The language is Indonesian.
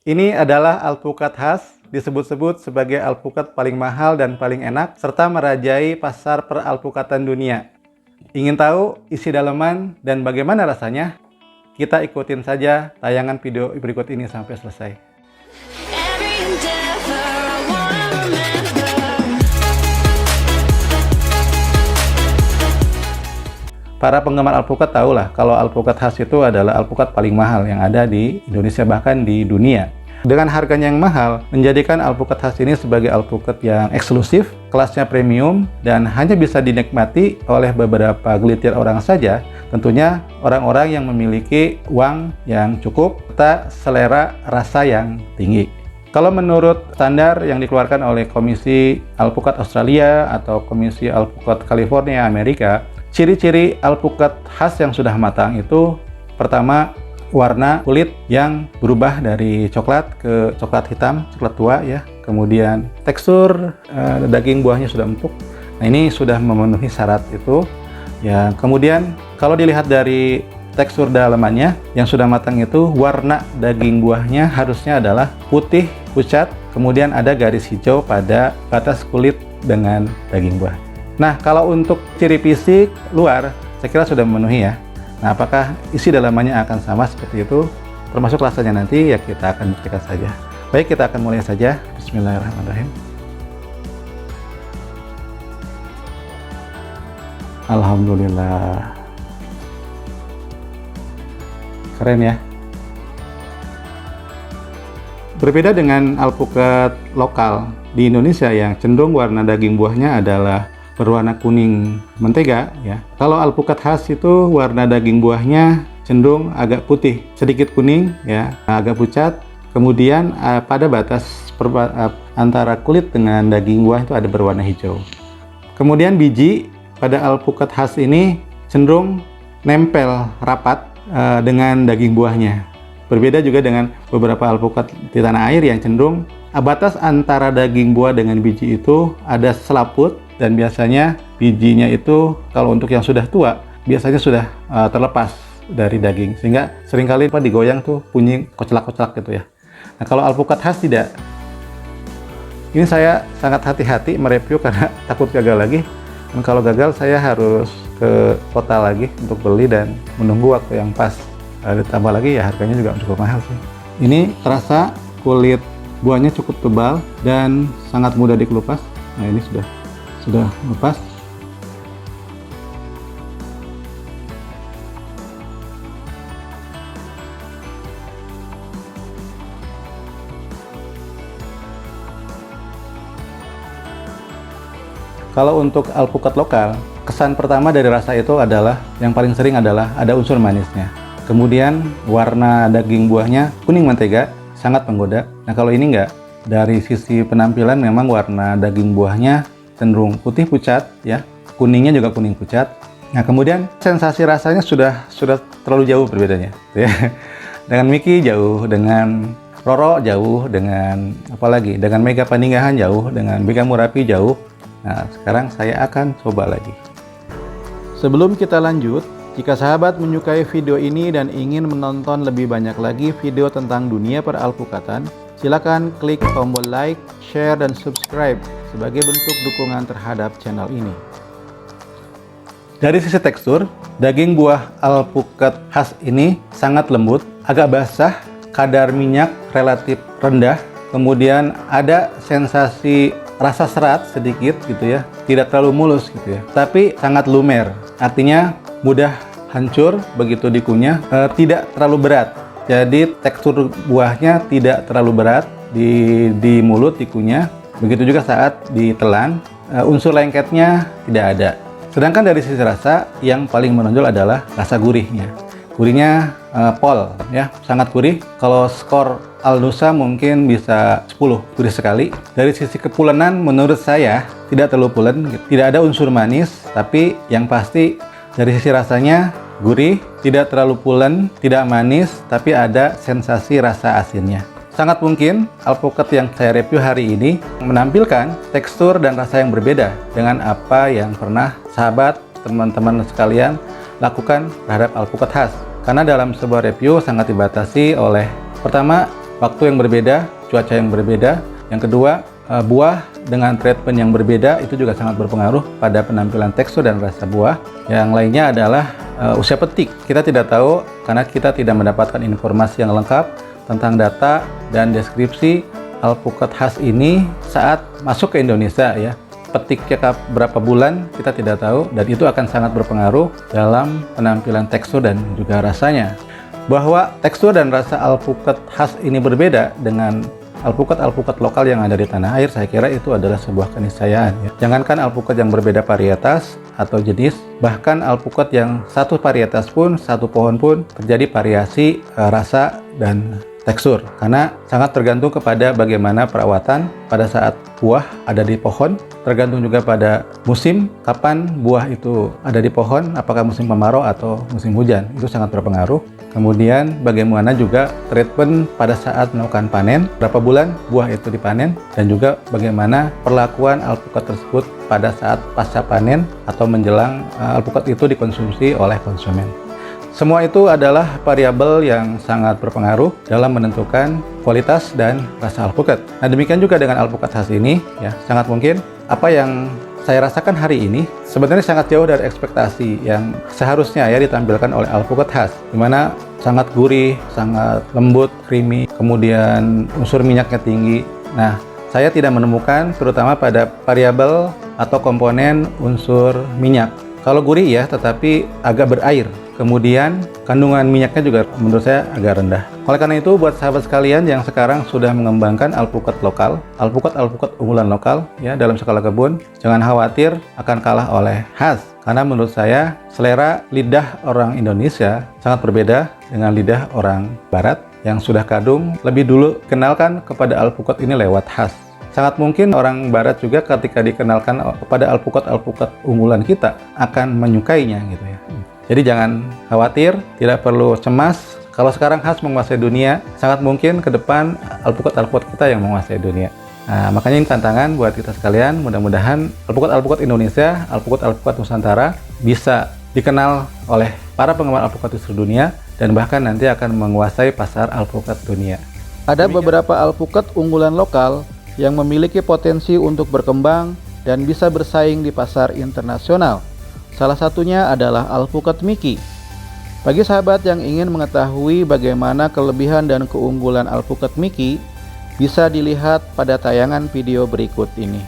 Ini adalah alpukat khas, disebut-sebut sebagai alpukat paling mahal dan paling enak, serta merajai pasar peralpukatan dunia. Ingin tahu isi daleman dan bagaimana rasanya? Kita ikutin saja tayangan video berikut ini sampai selesai. Para penggemar alpukat tahulah kalau alpukat khas itu adalah alpukat paling mahal yang ada di Indonesia, bahkan di dunia. Dengan harganya yang mahal, menjadikan alpukat khas ini sebagai alpukat yang eksklusif, kelasnya premium, dan hanya bisa dinikmati oleh beberapa gelintir orang saja, tentunya orang-orang yang memiliki uang yang cukup serta selera rasa yang tinggi. Kalau menurut standar yang dikeluarkan oleh Komisi Alpukat Australia atau Komisi Alpukat California Amerika, ciri-ciri alpukat khas yang sudah matang itu pertama, warna kulit yang berubah dari coklat ke coklat hitam, coklat tua ya. Kemudian tekstur daging buahnya sudah empuk. Nah, ini sudah memenuhi syarat itu. Ya, kemudian kalau dilihat dari tekstur dalamannya yang sudah matang itu, warna daging buahnya harusnya adalah putih pucat, kemudian ada garis hijau pada batas kulit dengan daging buah. Nah, kalau untuk ciri fisik luar, saya kira sudah memenuhi ya. Nah, apakah isi dalamannya akan sama seperti itu? Termasuk rasanya nanti ya kita akan buktikan saja. Baik, kita akan mulai saja. Bismillahirrahmanirrahim. Alhamdulillah. Keren ya. Berbeda dengan alpukat lokal di Indonesia yang cenderung warna daging buahnya adalah berwarna kuning mentega ya. Kalau alpukat khas itu warna daging buahnya cenderung agak putih, sedikit kuning ya, agak pucat. Kemudian pada batas antara kulit dengan daging buah itu ada berwarna hijau. Kemudian biji pada alpukat khas ini cenderung nempel rapat dengan daging buahnya. Berbeda juga dengan beberapa alpukat di tanah air yang cenderung batas antara daging buah dengan biji itu ada selaput, dan biasanya bijinya itu kalau untuk yang sudah tua biasanya sudah terlepas dari daging, sehingga seringkali digoyang tuh bunyi koclak-koclak gitu ya. Nah, kalau alpukat khas tidak. Ini saya sangat hati-hati mereview karena takut gagal lagi. Dan kalau gagal saya harus ke kota lagi untuk beli dan menunggu waktu yang pas. Ditambah lagi ya harganya juga cukup mahal sih. Ini terasa kulit buahnya cukup tebal dan sangat mudah dikelupas. Nah, ini sudah lepas. Kalau untuk alpukat lokal, kesan pertama dari rasa itu adalah yang paling sering adalah ada unsur manisnya. Kemudian warna daging buahnya kuning mentega, sangat menggoda. Nah, kalau ini enggak. Dari sisi penampilan memang warna daging buahnya cenderung putih pucat ya. Kuningnya juga kuning pucat. Nah, kemudian sensasi rasanya sudah terlalu jauh perbedaannya ya. Dengan Miki jauh, dengan Roro jauh, dengan apalagi dengan Mega Paninggahan jauh, dengan Mega Murapi jauh. Nah, sekarang saya akan coba lagi. Sebelum kita lanjut, jika sahabat menyukai video ini dan ingin menonton lebih banyak lagi video tentang dunia peralpukatan, silakan klik tombol like, share, dan subscribe sebagai bentuk dukungan terhadap channel ini. Dari sisi tekstur, daging buah alpukat khas ini sangat lembut, agak basah, kadar minyak relatif rendah, kemudian ada sensasi rasa serat sedikit gitu ya, tidak terlalu mulus gitu ya, tapi sangat lumer, artinya mudah hancur begitu dikunyah, tidak terlalu berat. Jadi tekstur buahnya tidak terlalu berat di mulut dikunyah. Begitu juga saat ditelan, unsur lengketnya tidak ada. Sedangkan dari sisi rasa yang paling menonjol adalah rasa gurihnya. Gurihnya pol ya, sangat gurih. Kalau skor Alnusa mungkin bisa 10, gurih sekali. Dari sisi kepulenan menurut saya tidak terlalu pulen, tidak ada unsur manis, tapi yang pasti dari sisi rasanya gurih, tidak terlalu pulen, tidak manis, tapi ada sensasi rasa asinnya. Sangat mungkin alpukat yang saya review hari ini menampilkan tekstur dan rasa yang berbeda dengan apa yang pernah sahabat, teman-teman sekalian lakukan terhadap alpukat khas. Karena dalam sebuah review sangat dibatasi oleh, pertama, waktu yang berbeda, cuaca yang berbeda. Yang kedua, buah dengan treatment yang berbeda itu juga sangat berpengaruh pada penampilan tekstur dan rasa buah. Yang lainnya adalah usia petik. Kita tidak tahu karena kita tidak mendapatkan informasi yang lengkap tentang data dan deskripsi alpukat khas ini saat masuk ke Indonesia ya. Petiknya berapa bulan kita tidak tahu, dan itu akan sangat berpengaruh dalam penampilan tekstur dan juga rasanya. Bahwa tekstur dan rasa alpukat khas ini berbeda dengan alpukat-alpukat lokal yang ada di tanah air, saya kira itu adalah sebuah keniscayaan ya. Jangankan alpukat yang berbeda varietas atau jenis, bahkan alpukat yang satu varietas pun, satu pohon pun terjadi variasi rasa dan tekstur, karena sangat tergantung kepada bagaimana perawatan pada saat buah ada di pohon, tergantung juga pada musim, kapan buah itu ada di pohon, apakah musim kemarau atau musim hujan, itu sangat berpengaruh. Kemudian bagaimana juga treatment pada saat melakukan panen, berapa bulan buah itu dipanen, dan juga bagaimana perlakuan alpukat tersebut pada saat pasca panen atau menjelang alpukat itu dikonsumsi oleh konsumen. Semua itu adalah variabel yang sangat berpengaruh dalam menentukan kualitas dan rasa alpukat. Nah, demikian juga dengan alpukat khas ini, ya, sangat mungkin apa yang saya rasakan hari ini sebenarnya sangat jauh dari ekspektasi yang seharusnya ya ditampilkan oleh alpukat khas, di mana sangat gurih, sangat lembut, creamy, kemudian unsur minyaknya tinggi. Nah, saya tidak menemukan terutama pada variabel atau komponen unsur minyak. Kalau gurih ya, tetapi agak berair. Kemudian kandungan minyaknya juga menurut saya agak rendah. Oleh karena itu, buat sahabat sekalian yang sekarang sudah mengembangkan alpukat lokal, alpukat unggulan lokal ya dalam skala kebun, jangan khawatir akan kalah oleh khas. Karena menurut saya selera lidah orang Indonesia sangat berbeda dengan lidah orang Barat yang sudah kadung lebih dulu kenalkan kepada alpukat ini lewat khas. Sangat mungkin orang Barat juga ketika dikenalkan kepada alpukat-alpukat unggulan kita akan menyukainya gitu ya. Jadi jangan khawatir, tidak perlu cemas. Kalau sekarang khas menguasai dunia, sangat mungkin ke depan alpukat-alpukat kita yang menguasai dunia. Nah, makanya ini tantangan buat kita sekalian. Mudah-mudahan alpukat-alpukat Indonesia, alpukat-alpukat Nusantara bisa dikenal oleh para penggemar alpukat di seluruh dunia dan bahkan nanti akan menguasai pasar alpukat dunia. Ada beberapa alpukat unggulan lokal yang memiliki potensi untuk berkembang dan bisa bersaing di pasar internasional. Salah satunya adalah alpukat Miki. Bagi sahabat yang ingin mengetahui bagaimana kelebihan dan keunggulan alpukat Miki, bisa dilihat pada tayangan video berikut ini.